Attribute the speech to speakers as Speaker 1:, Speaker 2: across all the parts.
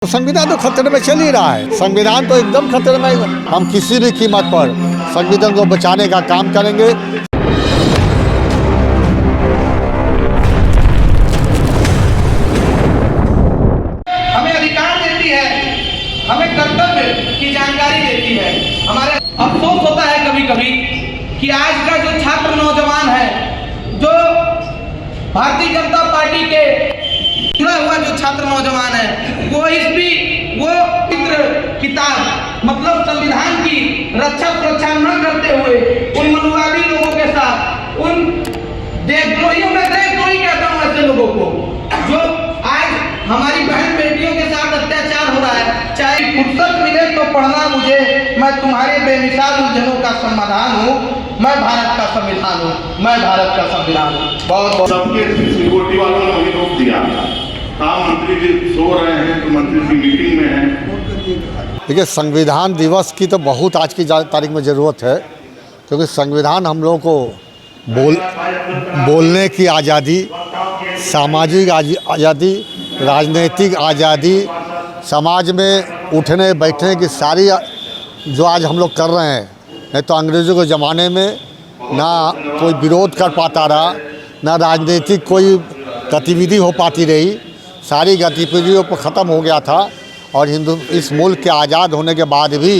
Speaker 1: संविधान तो खतरे में चल ही रहा है। संविधान तो एकदम खतरे में। हम किसी भी कीमत पर संविधान को बचाने का काम करेंगे।
Speaker 2: हमें अधिकार देती है, हमें कर्तव्य की जानकारी देती है। हमारे अफसोस होता है कभी कभी कि आज का जो छात्र नौजवान है, जो भारतीय जनता पार्टी के जुड़ा हुआ जो छात्र नौजवान है, वो किताब मतलब संविधान की रक्षा सुरक्षा न करते हुए उन मनुवादी लोगों के साथ, उन देशद्रोहियों में देशद्रोही कहता हूँ ऐसे लोगों को, जो आज हमारी बहन बेटियों के साथ अत्याचार हो रहा है। चाहे फुर्सत मिले तो पढ़ना मुझे, मैं तुम्हारे बेमिसाल उलझनों का समाधान हूँ, मैं भारत का संविधान हूँ, मैं भारत का संविधान हूँ। बहुत
Speaker 3: सबके सिक्योरिटी वालों ने वही रोक दिया। मंत्री जी सो रहे हैं तो मंत्री जी मीटिंग में हैं।
Speaker 1: देखिए, संविधान दिवस की तो बहुत आज की तारीख में ज़रूरत है, क्योंकि संविधान हम लोगों को बोलने की आज़ादी, सामाजिक आज़ादी, राजनीतिक आज़ादी, समाज में उठने बैठने की सारी जो आज हम लोग कर रहे हैं। नहीं तो अंग्रेज़ों के ज़माने में ना कोई विरोध कर पाता रहा, ना राजनीतिक कोई गतिविधि हो पाती रही, सारी गतिविधियों पर ख़त्म हो गया था। और इस मुल्क के आज़ाद होने के बाद भी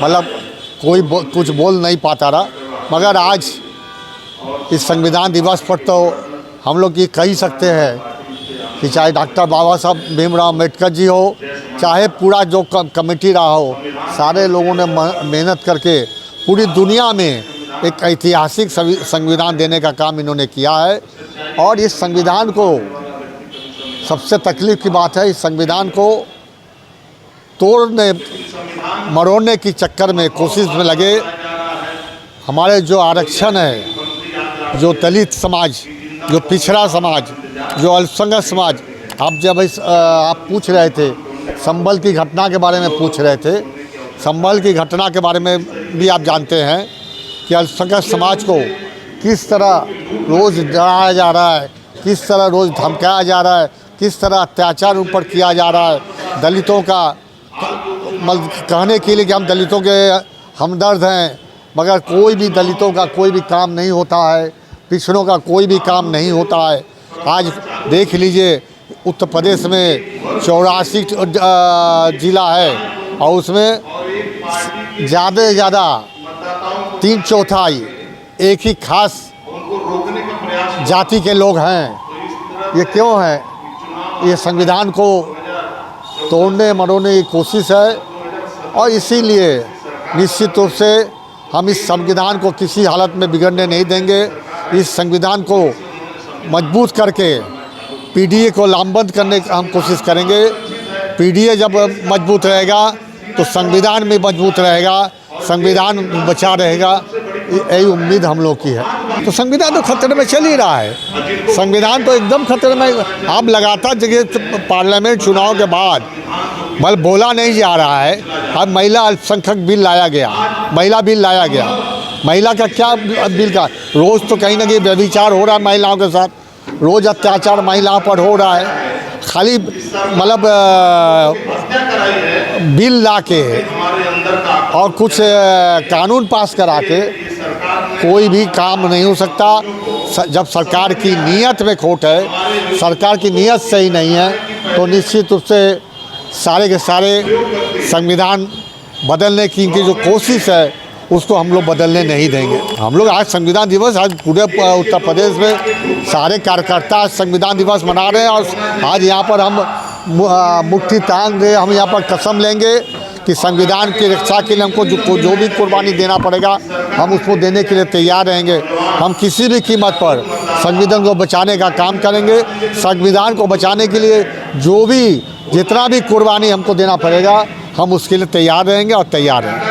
Speaker 1: मतलब कोई कुछ बोल नहीं पाता रहा। मगर आज इस संविधान दिवस पर तो हम लोग ये कह सकते हैं कि चाहे डॉक्टर बाबा साहब भीमराव अम्बेडकर जी हो, चाहे पूरा जो कमेटी रहा हो, सारे लोगों ने मेहनत करके पूरी दुनिया में एक ऐतिहासिक संविधान देने का काम इन्होंने किया है। और इस संविधान को, सबसे तकलीफ़ की बात है, इस संविधान को तोड़ने मरोड़ने की चक्कर में कोशिश में लगे हमारे जो आरक्षण है, जो दलित समाज, जो पिछड़ा समाज, जो अल्पसंख्यक समाज। आप पूछ रहे थे, संभल की घटना के बारे में पूछ रहे थे। संभल की घटना के बारे में भी आप जानते हैं कि अल्पसंख्यक समाज को किस तरह रोज़ डराया जा रहा है, किस तरह रोज़ धमकाया जा रहा है, किस तरह अत्याचार उन पर किया जा रहा है। दलितों का कहने के लिए कि हम दलितों के हमदर्द हैं, मगर कोई भी दलितों का कोई भी काम नहीं होता है, पिछड़ों का कोई भी काम नहीं होता है। आज देख लीजिए, उत्तर प्रदेश में 84 ज़िला है और उसमें ज़्यादा से ज़्यादा 3/4 एक ही खास जाति के लोग हैं। ये क्यों है? ये संविधान को तोड़ने मरोड़ने की कोशिश है। और इसीलिए निश्चित रूप से हम इस संविधान को किसी हालत में बिगड़ने नहीं देंगे। इस संविधान को मजबूत करके पीडीए को लामबंद करने की हम कोशिश करेंगे। पीडीए जब मजबूत रहेगा तो संविधान भी मजबूत रहेगा, संविधान बचा रहेगा, यही उम्मीद हम लोग की है। तो संविधान तो खतरे में चल ही रहा है। संविधान तो एकदम खतरे में। आप लगातार जगह पार्लियामेंट चुनाव के बाद मतलब बोला नहीं जा रहा है। अब महिला अल्पसंख्यक बिल लाया गया, महिला बिल लाया गया। महिला का क्या बिल का, रोज़ तो कहीं ना कहीं व्यभिचार हो रहा है महिलाओं के साथ, रोज़ अत्याचार महिलाओं पर हो रहा है। खाली मतलब बिल ला के और कुछ कानून पास करा के कोई भी काम नहीं हो सकता। जब सरकार की नीयत में खोट है, सरकार की नीयत सही नहीं है, तो निश्चित रूप से सारे के सारे संविधान बदलने की इनकी जो कोशिश है उसको हम लोग बदलने नहीं देंगे। हम लोग आज संविधान दिवस, आज पूरे उत्तर प्रदेश में सारे कार्यकर्ता संविधान दिवस मना रहे हैं। और आज यहाँ पर हम मुट्ठी तान रहे, हम यहाँ पर कसम लेंगे कि संविधान की रक्षा के लिए हमको जो भी कुर्बानी देना पड़ेगा हम उसको देने के लिए तैयार रहेंगे। हम किसी भी कीमत पर संविधान को बचाने का काम करेंगे। संविधान को बचाने के लिए जितना भी कुर्बानी हमको देना पड़ेगा हम उसके लिए तैयार रहेंगे और तैयार हैं।